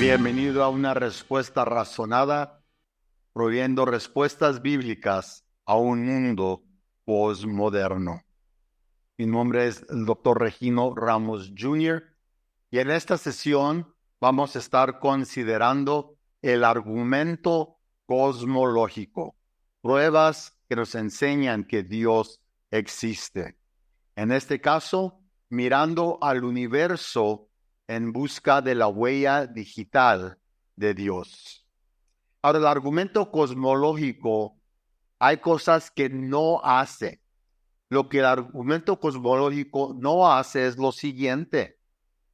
Bienvenido a una respuesta razonada, proveyendo respuestas bíblicas a un mundo posmoderno. Mi nombre es el Dr. Regino Ramos Jr. y en esta sesión vamos a estar considerando el argumento cosmológico, pruebas que nos enseñan que Dios existe. En este caso, mirando al universo en busca de la huella digital de Dios. Ahora, el argumento cosmológico, hay cosas que no hace. Lo que el argumento cosmológico no hace es lo siguiente: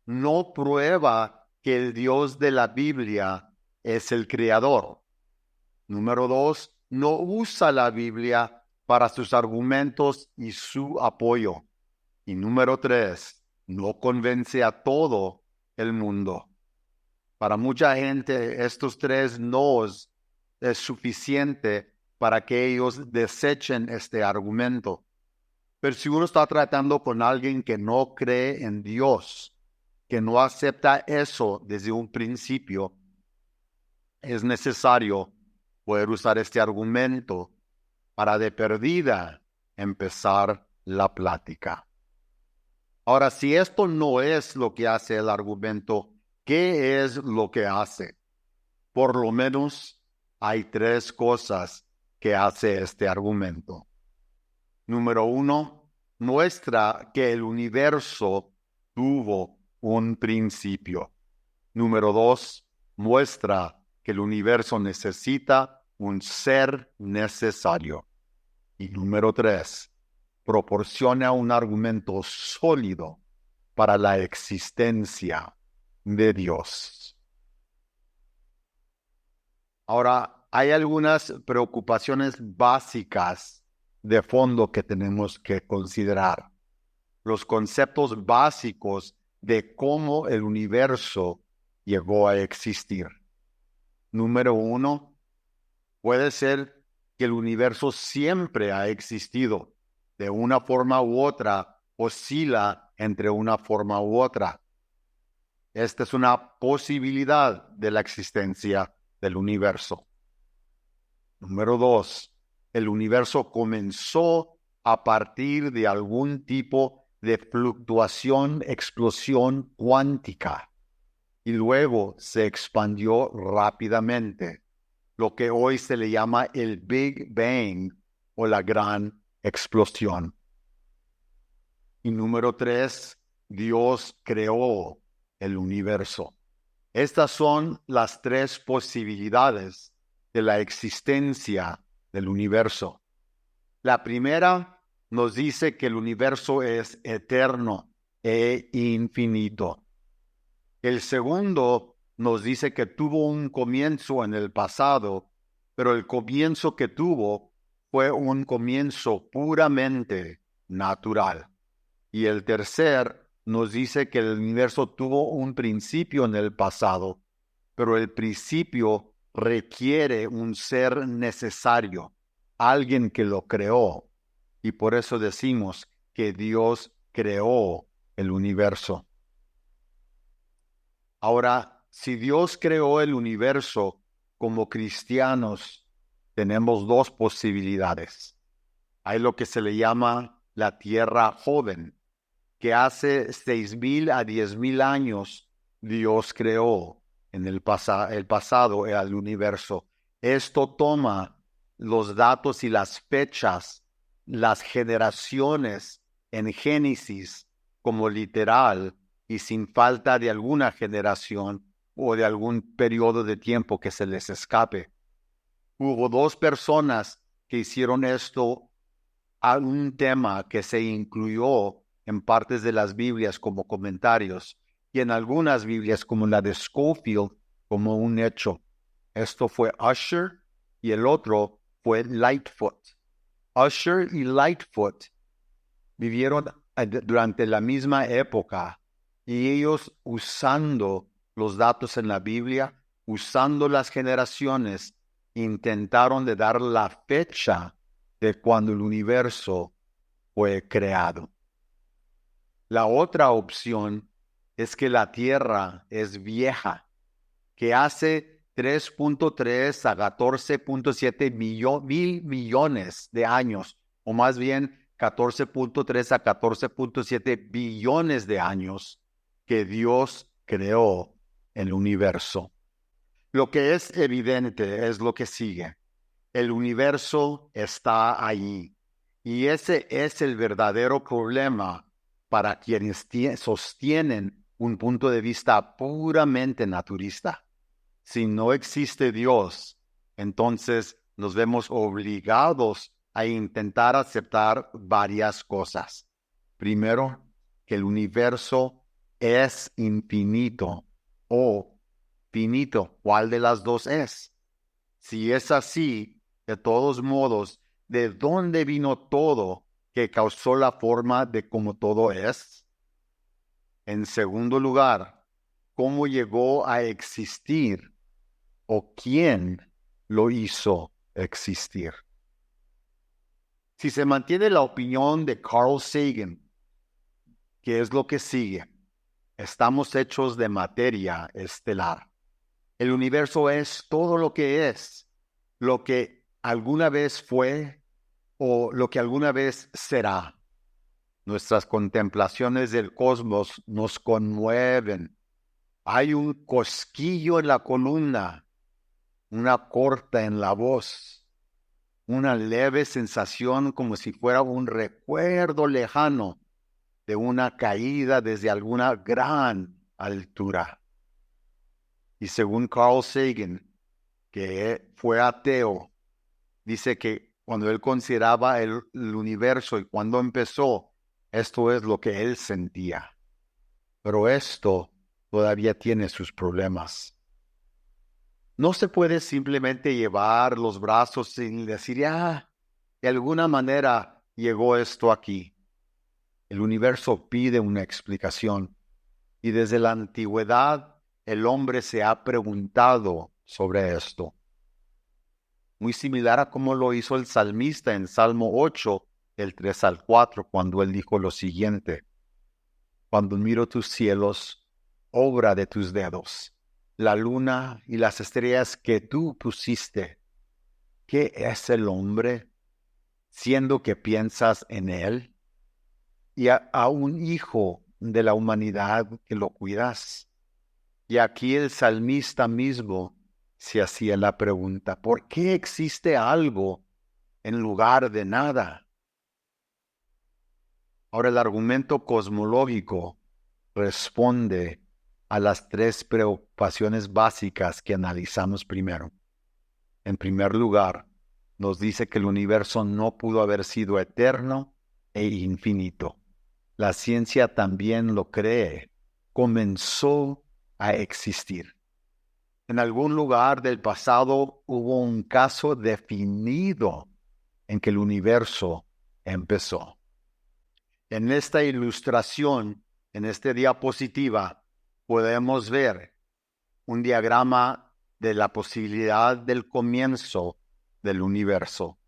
no prueba que el Dios de la Biblia es el creador. Número dos, no usa la Biblia para sus argumentos y su apoyo. Y número tres, no convence a todo el mundo. Para mucha gente, estos tres nos es suficiente para que ellos desechen este argumento. Pero si uno está tratando con alguien que no cree en Dios, que no acepta eso desde un principio, es necesario poder usar este argumento para de perdida empezar la plática. Ahora, si esto no es lo que hace el argumento, ¿qué es lo que hace? Por lo menos hay tres cosas que hace este argumento. Número uno, muestra que el universo tuvo un principio. Número dos, muestra que el universo necesita un ser necesario. Y número tres, proporciona un argumento sólido para la existencia de Dios. Ahora, hay algunas preocupaciones básicas de fondo que tenemos que considerar. Los conceptos básicos de cómo el universo llegó a existir. Número uno, puede ser que el universo siempre ha existido. De una forma u otra, oscila entre una forma u otra. Esta es una posibilidad de la existencia del universo. Número dos, el universo comenzó a partir de algún tipo de fluctuación, explosión cuántica, y luego se expandió rápidamente, lo que hoy se le llama el Big Bang o la gran explosión. Y número tres, Dios creó el universo. Estas son las tres posibilidades de la existencia del universo. La primera nos dice que el universo es eterno e infinito. El segundo nos dice que tuvo un comienzo en el pasado, pero el comienzo que tuvo fue un comienzo puramente natural. Y el tercer nos dice que el universo tuvo un principio en el pasado, pero el principio requiere un ser necesario, alguien que lo creó. Y por eso decimos que Dios creó el universo. Ahora, si Dios creó el universo, como cristianos, tenemos dos posibilidades. Hay lo que se le llama la tierra joven, que hace 6,000 a 10,000 años Dios creó en el pasado el universo. Esto toma los datos y las fechas, las generaciones en Génesis como literal y sin falta de alguna generación o de algún periodo de tiempo que se les escape. Hubo dos personas que hicieron esto a un tema que se incluyó en partes de las Biblias como comentarios y en algunas Biblias como la de Scofield como un hecho. Esto fue Ussher y el otro fue Lightfoot. Ussher y Lightfoot vivieron durante la misma época y ellos, usando los datos en la Biblia, usando las generaciones, intentaron de dar la fecha de cuando el universo fue creado. La otra opción es que la Tierra es vieja, que hace 3.3 a 14.7 mil millones de años, o más bien 14.3 a 14.7 billones de años, que Dios creó el universo. Lo que es evidente es lo que sigue. El universo está ahí. Y ese es el verdadero problema para quienes sostienen un punto de vista puramente naturista. Si no existe Dios, entonces nos vemos obligados a intentar aceptar varias cosas. Primero, que el universo es infinito o finito. ¿Cuál de las dos es? Si es así, de todos modos, ¿de dónde vino todo que causó la forma de como todo es? En segundo lugar, ¿cómo llegó a existir o quién lo hizo existir? Si se mantiene la opinión de Carl Sagan, ¿qué es lo que sigue? Estamos hechos de materia estelar. El universo es todo lo que alguna vez fue o lo que alguna vez será. Nuestras contemplaciones del cosmos nos conmueven. Hay un cosquillo en la columna, una corta en la voz, una leve sensación como si fuera un recuerdo lejano de una caída desde alguna gran altura. Y según Carl Sagan, que fue ateo, dice que cuando él consideraba el universo y cuando empezó, esto es lo que él sentía. Pero esto todavía tiene sus problemas. No se puede simplemente llevar los brazos y decir, de alguna manera llegó esto aquí. El universo pide una explicación. Y desde la antigüedad, el hombre se ha preguntado sobre esto. Muy similar a como lo hizo el salmista en Salmo 8, del 3 al 4, cuando él dijo lo siguiente: cuando miro tus cielos, obra de tus dedos, la luna y las estrellas que tú pusiste, ¿qué es el hombre, siendo que piensas en él? Y a un hijo de la humanidad que lo cuidas. Y aquí el salmista mismo se hacía la pregunta: ¿por qué existe algo en lugar de nada? Ahora, el argumento cosmológico responde a las tres preocupaciones básicas que analizamos primero. En primer lugar, nos dice que el universo no pudo haber sido eterno e infinito. La ciencia también lo cree. Comenzó a existir. En algún lugar del pasado hubo un caso definido en que el universo empezó. En esta ilustración, en esta diapositiva, podemos ver un diagrama de la posibilidad del comienzo del universo.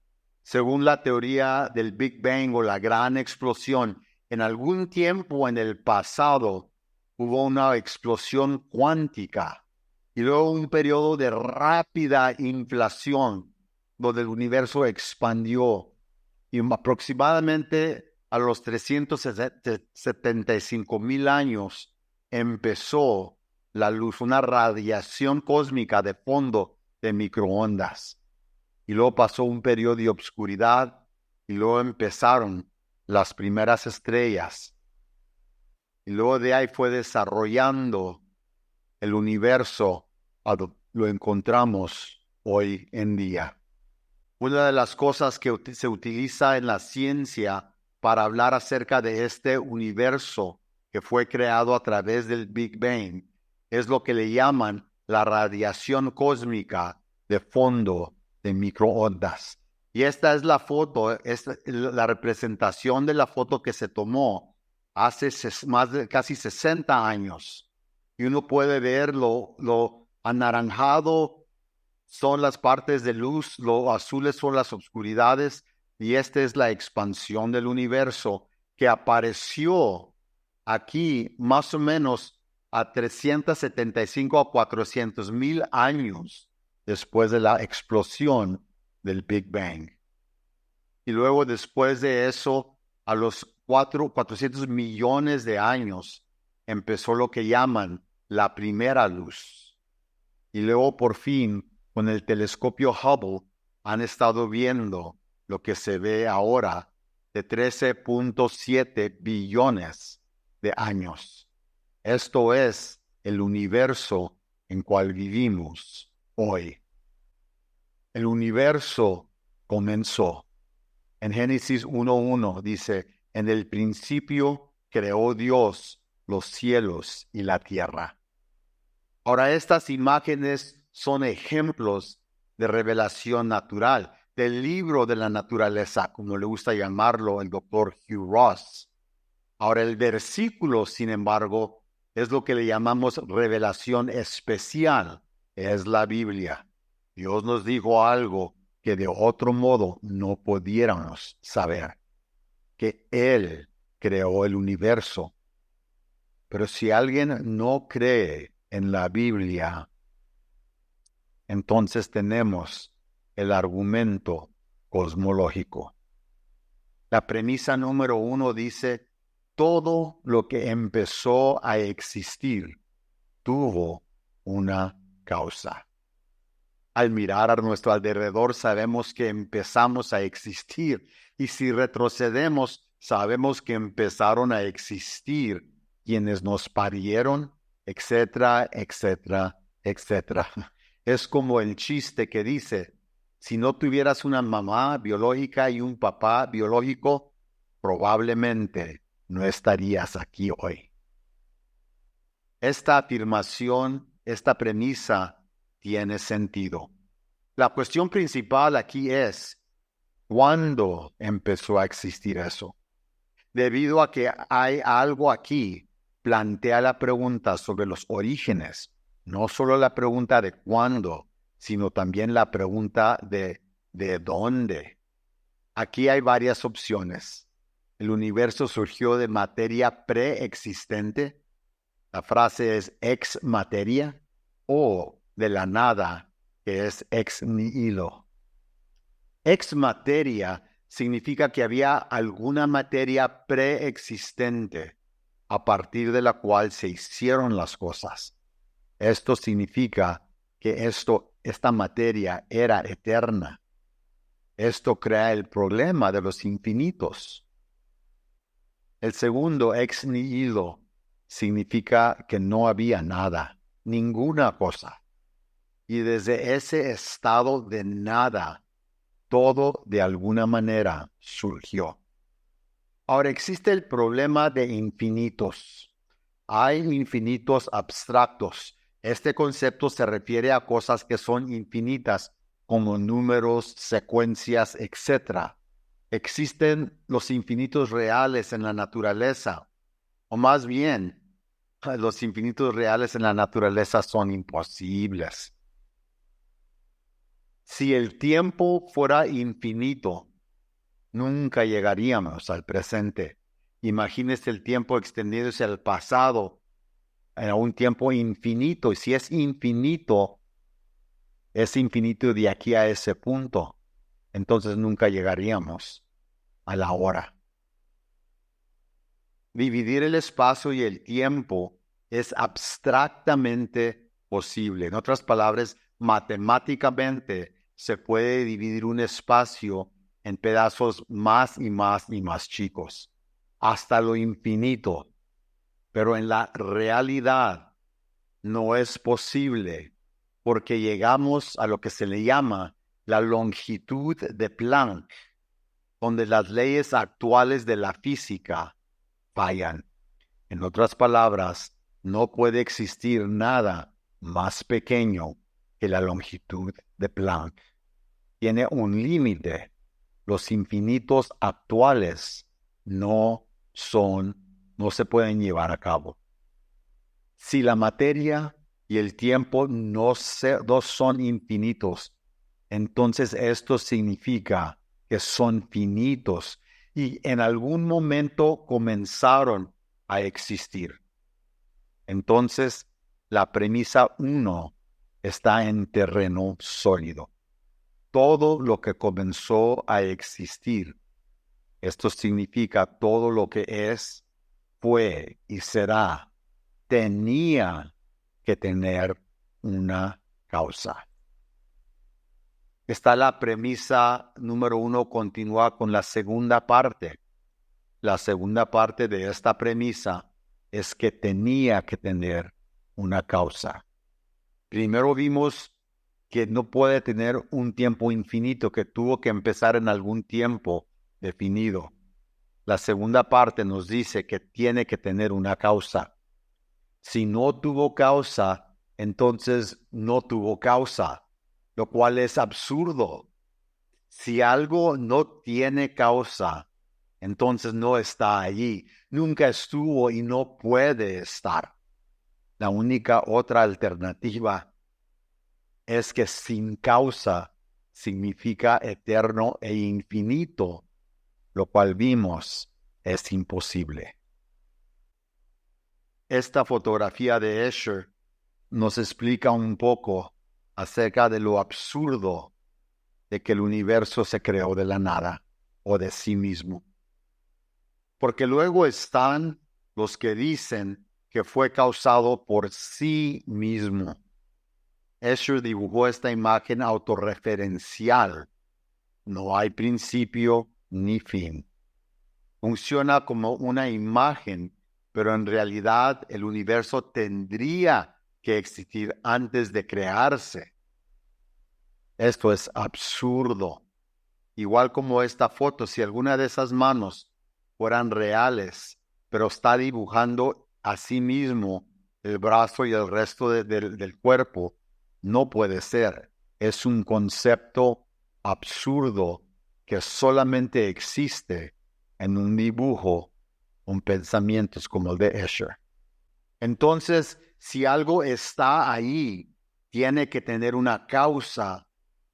Según la teoría del Big Bang o la gran explosión, en algún tiempo en el pasado hubo una explosión cuántica y luego un periodo de rápida inflación donde el universo expandió y aproximadamente a los 375,000 años empezó la luz, una radiación cósmica de fondo de microondas. Y luego pasó un periodo de obscuridad y luego empezaron las primeras estrellas. Y luego de ahí fue desarrollando el universo, lo encontramos hoy en día. Una de las cosas que se utiliza en la ciencia para hablar acerca de este universo que fue creado a través del Big Bang es lo que le llaman la radiación cósmica de fondo de microondas. Y esta es la foto, es la representación de la foto que se tomó hace más de casi 60 años. Y uno puede ver lo anaranjado son las partes de luz, lo azules son las oscuridades, y esta es la expansión del universo que apareció aquí más o menos a 375 a 400,000 años después de la explosión del Big Bang. Y luego después de eso, a los 400 millones de años, empezó lo que llaman la primera luz. Y luego por fin, con el telescopio Hubble, han estado viendo lo que se ve ahora de 13.7 billones de años. Esto es el universo en cual vivimos hoy. El universo comenzó. En Génesis 1:1 dice, en el principio creó Dios los cielos y la tierra. Ahora, estas imágenes son ejemplos de revelación natural, del libro de la naturaleza, como le gusta llamarlo el doctor Hugh Ross. Ahora, el versículo, sin embargo, es lo que le llamamos revelación especial, es la Biblia. Dios nos dijo algo que de otro modo no pudiéramos saber, que Él creó el universo. Pero si alguien no cree en la Biblia, entonces tenemos el argumento cosmológico. La premisa número 1 dice, todo lo que empezó a existir tuvo una causa. Al mirar a nuestro alrededor sabemos que empezamos a existir y si retrocedemos sabemos que empezaron a existir quienes nos parieron, etcétera, etcétera, etcétera. Es como el chiste que dice, si no tuvieras una mamá biológica y un papá biológico, probablemente no estarías aquí hoy. Esta afirmación, esta premisa tiene sentido. La cuestión principal aquí es, ¿cuándo empezó a existir eso? Debido a que hay algo aquí, plantea la pregunta sobre los orígenes, no solo la pregunta de cuándo, sino también la pregunta de dónde. Aquí hay varias opciones. El universo surgió de materia preexistente. La frase es ex materia o de la nada, que es ex nihilo. Ex materia significa que había alguna materia preexistente a partir de la cual se hicieron las cosas. Esto significa que esta materia era eterna. Esto crea el problema de los infinitos. El segundo, ex nihilo, significa que no había nada, ninguna cosa. Y desde ese estado de nada, todo de alguna manera surgió. Ahora existe el problema de infinitos. Hay infinitos abstractos. Este concepto se refiere a cosas que son infinitas, como números, secuencias, etc. Existen los infinitos reales en la naturaleza, o más bien, los infinitos reales en la naturaleza son imposibles. Si el tiempo fuera infinito, nunca llegaríamos al presente. Imagínese el tiempo extendiéndose al pasado, a un tiempo infinito. Y si es infinito de aquí a ese punto. Entonces nunca llegaríamos a la hora. Dividir el espacio y el tiempo es abstractamente posible. En otras palabras, matemáticamente se puede dividir un espacio en pedazos más y más y más chicos, hasta lo infinito. Pero en la realidad no es posible porque llegamos a lo que se le llama la longitud de Planck, donde las leyes actuales de la física fallan. En otras palabras, no puede existir nada más pequeño que la longitud de Planck. Tiene un límite. Los infinitos actuales no se pueden llevar a cabo. Si la materia y el tiempo no son infinitos, entonces esto significa que son finitos y en algún momento comenzaron a existir. Entonces, la premisa 1 está en terreno sólido. Todo lo que comenzó a existir, esto significa todo lo que es, fue y será, tenía que tener una causa. Está la premisa número 1, continúa con la segunda parte. La segunda parte de esta premisa es que tenía que tener una causa. Primero vimos que no puede tener un tiempo infinito, que tuvo que empezar en algún tiempo definido. La segunda parte nos dice que tiene que tener una causa. Si no tuvo causa, entonces no tuvo causa, lo cual es absurdo. Si algo no tiene causa, entonces no está allí. Nunca estuvo y no puede estar. La única otra alternativa es que sin causa significa eterno e infinito, lo cual vimos es imposible. Esta fotografía de Escher nos explica un poco acerca de lo absurdo de que el universo se creó de la nada o de sí mismo. Porque luego están los que dicen que fue causado por sí mismo. Escher dibujó esta imagen autorreferencial. No hay principio ni fin. Funciona como una imagen, pero en realidad el universo tendría que existir antes de crearse. Esto es absurdo. Igual como esta foto, si alguna de esas manos fueran reales, pero está dibujando a sí mismo el brazo y el resto del cuerpo, no puede ser. Es un concepto absurdo que solamente existe en un dibujo, un pensamiento como el de Escher. Entonces, si algo está ahí, tiene que tener una causa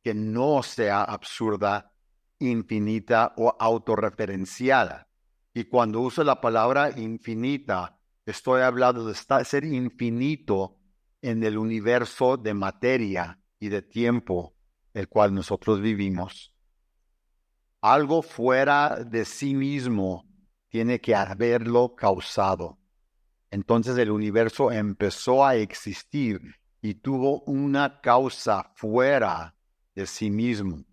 que no sea absurda, infinita o autorreferenciada. Y cuando uso la palabra infinita, estoy hablando de ser infinito en el universo de materia y de tiempo, el cual nosotros vivimos. Algo fuera de sí mismo tiene que haberlo causado. Entonces el universo empezó a existir y tuvo una causa fuera de sí mismo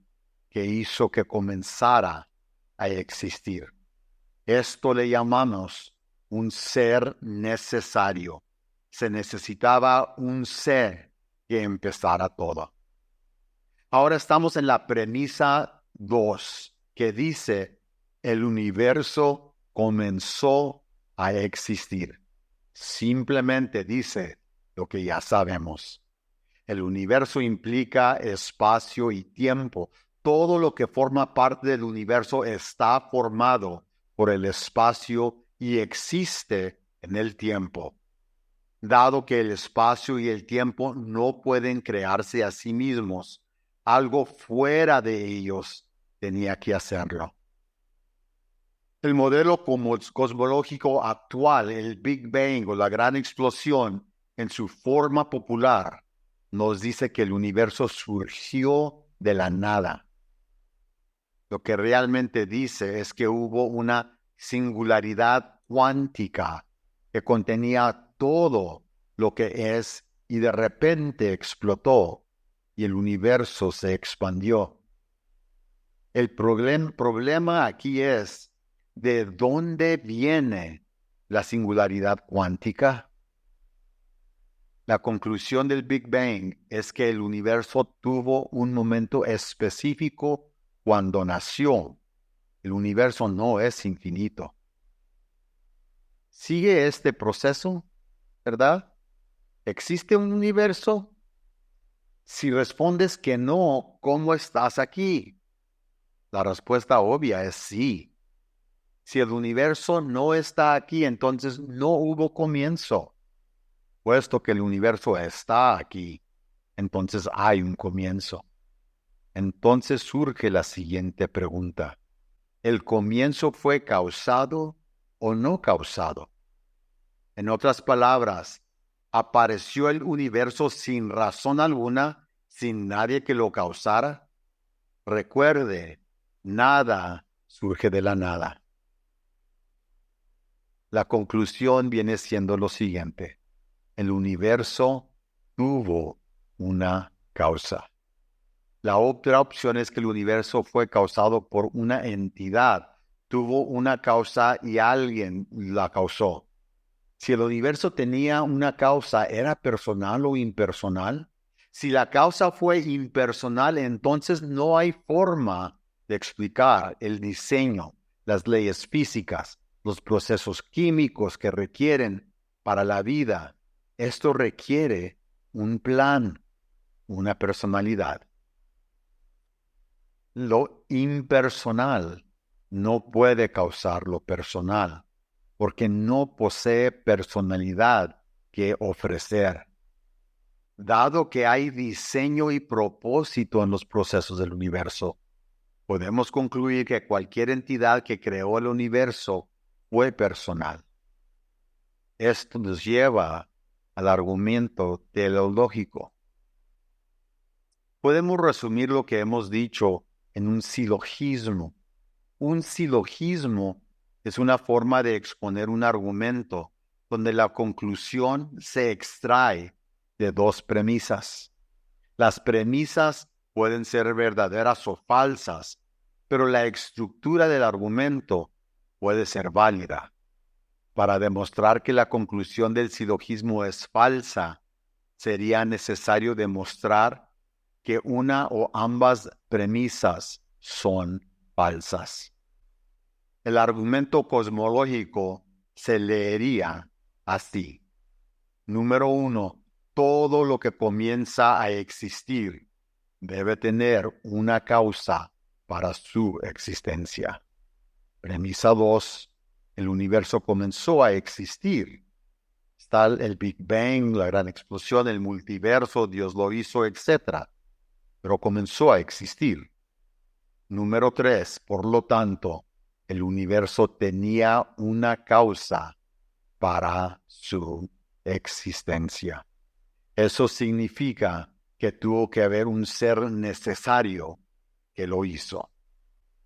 que hizo que comenzara a existir. Esto le llamamos un ser necesario. Se necesitaba un ser que empezara todo. Ahora estamos en la premisa 2, que dice, el universo comenzó a existir. Simplemente dice lo que ya sabemos. El universo implica espacio y tiempo. Todo lo que forma parte del universo está formado por el espacio y existe en el tiempo. Dado que el espacio y el tiempo no pueden crearse a sí mismos, algo fuera de ellos tenía que hacerlo. El modelo cosmológico actual, el Big Bang o la gran explosión, en su forma popular, nos dice que el universo surgió de la nada. Lo que realmente dice es que hubo una singularidad cuántica que contenía todo lo que es y de repente explotó y el universo se expandió. El problema aquí es, ¿de dónde viene la singularidad cuántica? La conclusión del Big Bang es que el universo tuvo un momento específico cuando nació. El universo no es infinito. Sigue este proceso, ¿verdad? ¿Existe un universo? Si respondes que no, ¿cómo estás aquí? La respuesta obvia es sí. Si el universo no está aquí, entonces no hubo comienzo. Puesto que el universo está aquí, entonces hay un comienzo. Entonces surge la siguiente pregunta. ¿El comienzo fue causado o no causado? En otras palabras, ¿Apareció el universo sin razón alguna, sin nadie que lo causara? Recuerde, nada surge de la nada. La conclusión viene siendo lo siguiente: el universo tuvo una causa. La otra opción es que el universo fue causado por una entidad, tuvo una causa y alguien la causó. Si el universo tenía una causa, ¿era personal o impersonal? Si la causa fue impersonal, entonces no hay forma de explicar el diseño, las leyes físicas, los procesos químicos que requieren para la vida. Esto requiere un plan, una personalidad. Lo impersonal no puede causar lo personal, porque no posee personalidad que ofrecer. Dado que hay diseño y propósito en los procesos del universo, podemos concluir que cualquier entidad que creó el universo fue personal. Esto nos lleva al argumento teleológico. Podemos resumir lo que hemos dicho en un silogismo. Un silogismo es una forma de exponer un argumento donde la conclusión se extrae de dos premisas. Las premisas pueden ser verdaderas o falsas, pero la estructura del argumento puede ser válida. Para demostrar que la conclusión del silogismo es falsa, sería necesario demostrar que una o ambas premisas son falsas. El argumento cosmológico se leería así. Número 1. Todo lo que comienza a existir debe tener una causa para su existencia. Premisa 2. El universo comenzó a existir. Está el Big Bang, la gran explosión, el multiverso, Dios lo hizo, etc. Pero comenzó a existir. Número 3. Por lo tanto, el universo tenía una causa para su existencia. Eso significa que tuvo que haber un ser necesario que lo hizo.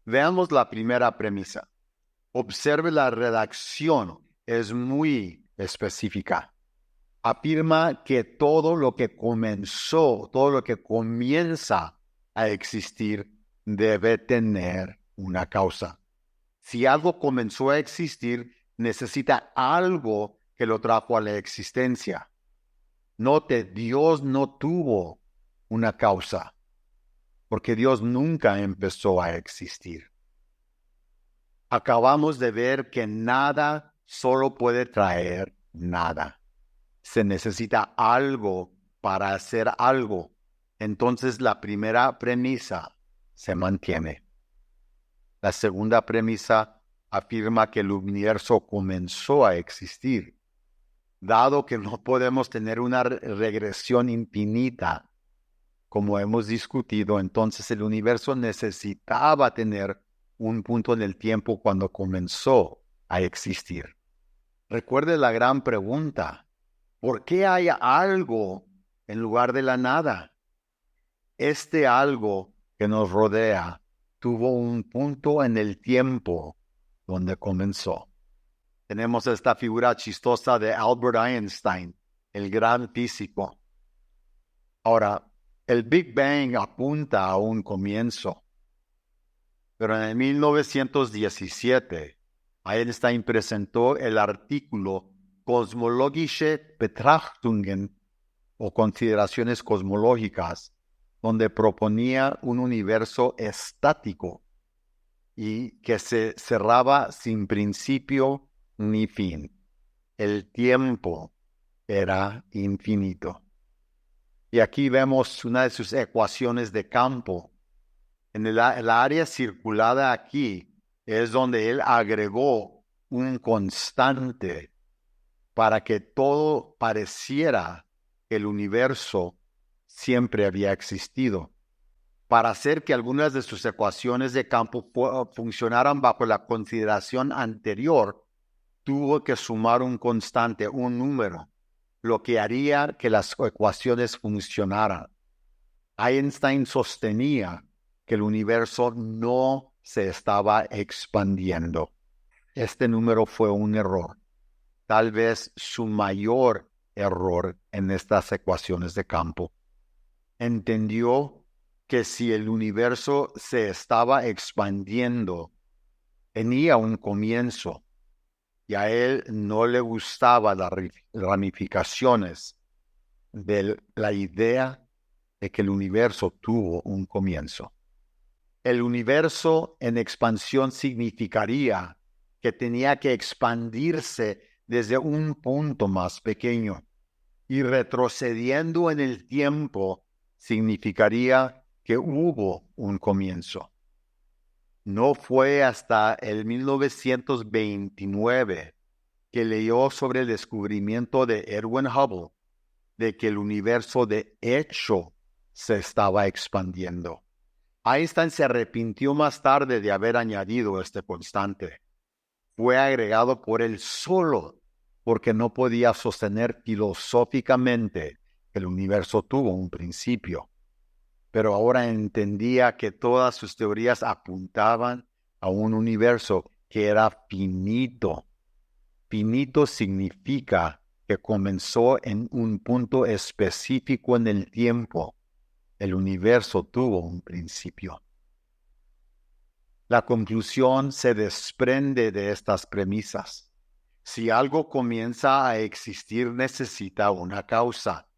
Veamos la primera premisa. Observe la redacción, es muy específica. Afirma que todo lo que comenzó, todo lo que comienza a existir debe tener una causa. Si algo comenzó a existir, necesita algo que lo trajo a la existencia. Note, Dios no tuvo una causa, porque Dios nunca empezó a existir. Acabamos de ver que nada solo puede traer nada. Se necesita algo para hacer algo. Entonces la primera premisa se mantiene. La segunda premisa afirma que el universo comenzó a existir. Dado que no podemos tener una regresión infinita, como hemos discutido, entonces el universo necesitaba tener un punto en el tiempo cuando comenzó a existir. Recuerde la gran pregunta: ¿por qué hay algo en lugar de la nada? Este algo que nos rodea tuvo un punto en el tiempo donde comenzó. Tenemos esta figura chistosa de Albert Einstein, el gran físico. Ahora, el Big Bang apunta a un comienzo, pero en el 1917, Einstein presentó el artículo Kosmologische Betrachtungen o Consideraciones Cosmológicas, donde proponía un universo estático y que se cerraba sin principio ni fin. El tiempo era infinito. Y aquí vemos una de sus ecuaciones de campo. En el área circulada aquí es donde él agregó un constante para que todo pareciera que el universo siempre había existido. Para hacer que algunas de sus ecuaciones de campo funcionaran bajo la consideración anterior, tuvo que sumar un constante, un número. lo que haría que las ecuaciones funcionaran. Einstein sostenía que el universo no se estaba expandiendo. Este número fue un error, tal vez su mayor error en estas ecuaciones de campo. Entendió que si el universo se estaba expandiendo, tenía un comienzo, y a él no le gustaban las ramificaciones de la idea de que el universo tuvo un comienzo. El universo en expansión significaría que tenía que expandirse desde un punto más pequeño, y retrocediendo en el tiempo significaría que hubo un comienzo. No fue hasta el 1929 que leyó sobre el descubrimiento de Edwin Hubble de que el universo de hecho se estaba expandiendo. Einstein se arrepintió más tarde de haber añadido este constante. Fue agregado por él solo porque no podía sostener filosóficamente que el universo tuvo un principio. Pero ahora entendía que todas sus teorías apuntaban a un universo que era finito. Finito significa que comenzó en un punto específico en el tiempo. El universo tuvo un principio. La conclusión se desprende de estas premisas. Si algo comienza a existir, necesita una causa.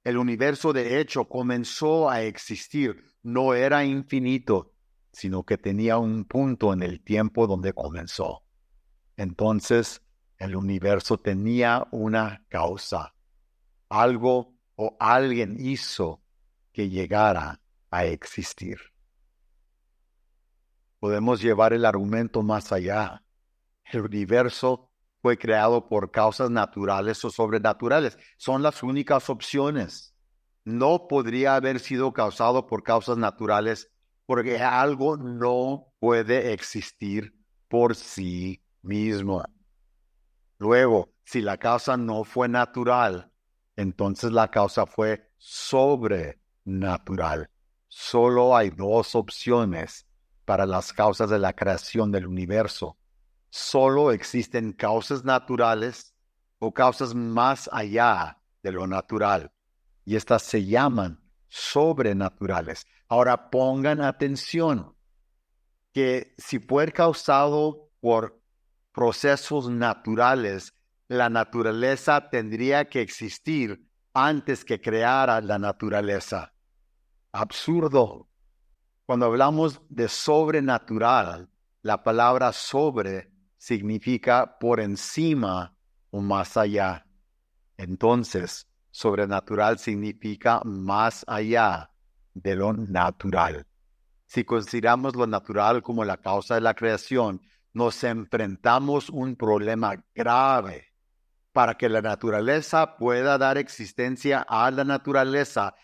El universo, de hecho, comenzó a existir. No era infinito, sino que tenía un punto en el tiempo donde comenzó. Entonces, el universo tenía una causa. Algo o alguien hizo que llegara a existir. Podemos llevar el argumento más allá. El universo fue creado por causas naturales o sobrenaturales. Son las únicas opciones. No podría haber sido causado por causas naturales porque algo no puede existir por sí mismo. Luego, si la causa no fue natural, entonces la causa fue sobrenatural. Solo hay dos opciones para las causas de la creación del universo. Solo existen causas naturales o causas más allá de lo natural. Y estas se llaman sobrenaturales. Ahora pongan atención que si fue causado por procesos naturales, la naturaleza tendría que existir antes que creara la naturaleza. Absurdo. Cuando hablamos de sobrenatural, la palabra sobre significa por encima o más allá. Entonces, sobrenatural significa más allá de lo natural. Si consideramos lo natural como la causa de la creación, nos enfrentamos a un problema grave. Para que la naturaleza pueda dar existencia a la naturaleza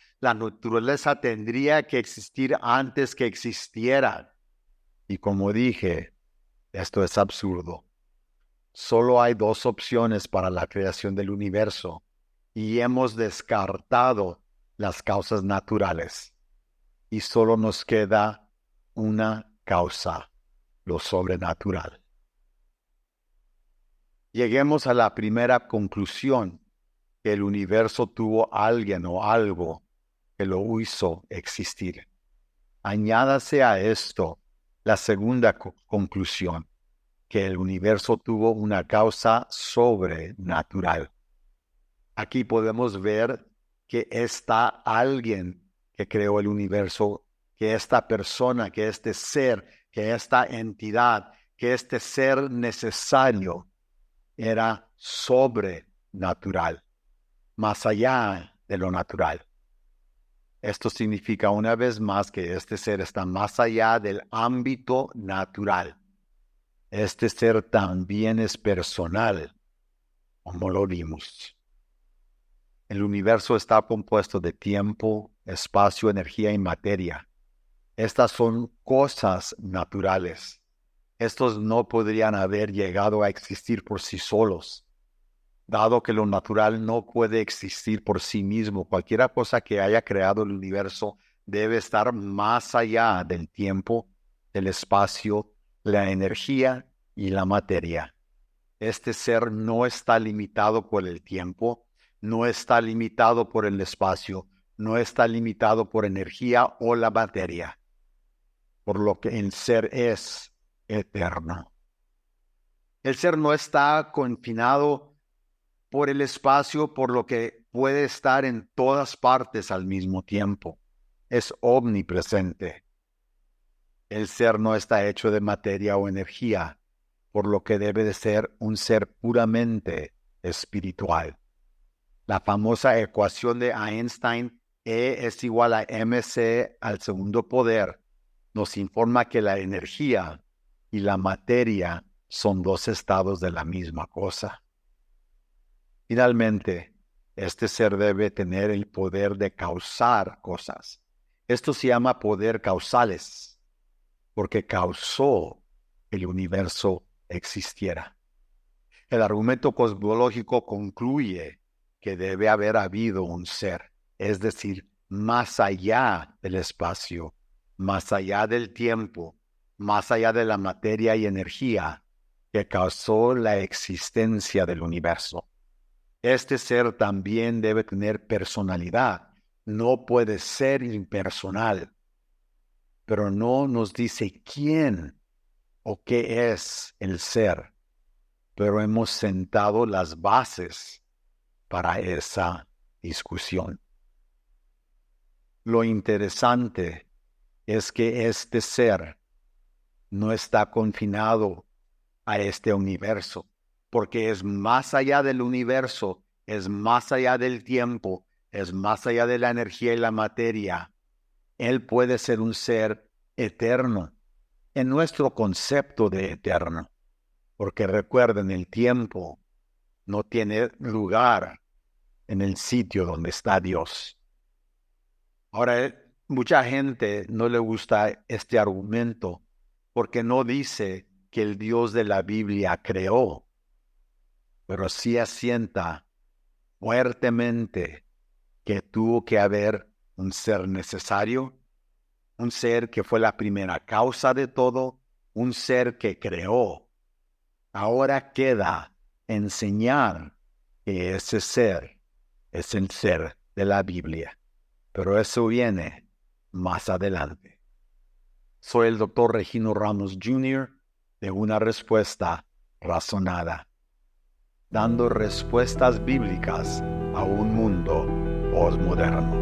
tendría que existir antes que existiera. Y como dije, esto es absurdo. Solo hay dos opciones para la creación del universo y hemos descartado las causas naturales. Y solo nos queda una causa, lo sobrenatural. Lleguemos a la primera conclusión, que el universo tuvo alguien o algo que lo hizo existir. Añádase a esto la segunda conclusión, que el universo tuvo una causa sobrenatural. Aquí podemos ver que está alguien que creó el universo, que esta persona, que este ser, que esta entidad, que este ser necesario era sobrenatural, más allá de lo natural. Esto significa una vez más que este ser está más allá del ámbito natural. Este ser también es personal, como lo vimos. El universo está compuesto de tiempo, espacio, energía y materia. Estas son cosas naturales. Estos no podrían haber llegado a existir por sí solos. Dado que lo natural no puede existir por sí mismo, cualquier cosa que haya creado el universo debe estar más allá del tiempo, del espacio, la energía y la materia. Este ser no está limitado por el tiempo, no está limitado por el espacio, no está limitado por energía o la materia, por lo que el ser es eterno. El ser no está confinado por el espacio, por lo que puede estar en todas partes al mismo tiempo. Es omnipresente. El ser no está hecho de materia o energía, por lo que debe de ser un ser puramente espiritual. La famosa ecuación de Einstein, E es igual a mc al segundo poder, nos informa que la energía y la materia son dos estados de la misma cosa. Finalmente, este ser debe tener el poder de causar cosas. Esto se llama poder causales, porque causó que el universo existiera. El argumento cosmológico concluye que debe haber habido un ser, es decir, más allá del espacio, más allá del tiempo, más allá de la materia y energía, que causó la existencia del universo. Este ser también debe tener personalidad, no puede ser impersonal, pero no nos dice quién o qué es el ser, pero hemos sentado las bases para esa discusión. Lo interesante es que este ser no está confinado a este universo, porque es más allá del universo, es más allá del tiempo, es más allá de la energía y la materia. Él puede ser un ser eterno en nuestro concepto de eterno, porque recuerden, el tiempo no tiene lugar en el sitio donde está Dios. Ahora, mucha gente no le gusta este argumento porque no dice que el Dios de la Biblia creó, pero sí asienta fuertemente que tuvo que haber un ser necesario, un ser que fue la primera causa de todo, un ser que creó. Ahora queda enseñar que ese ser es el ser de la Biblia, pero eso viene más adelante. Soy el Dr. Regino Ramos Jr. de Una Respuesta Razonada, dando respuestas bíblicas a un mundo posmoderno.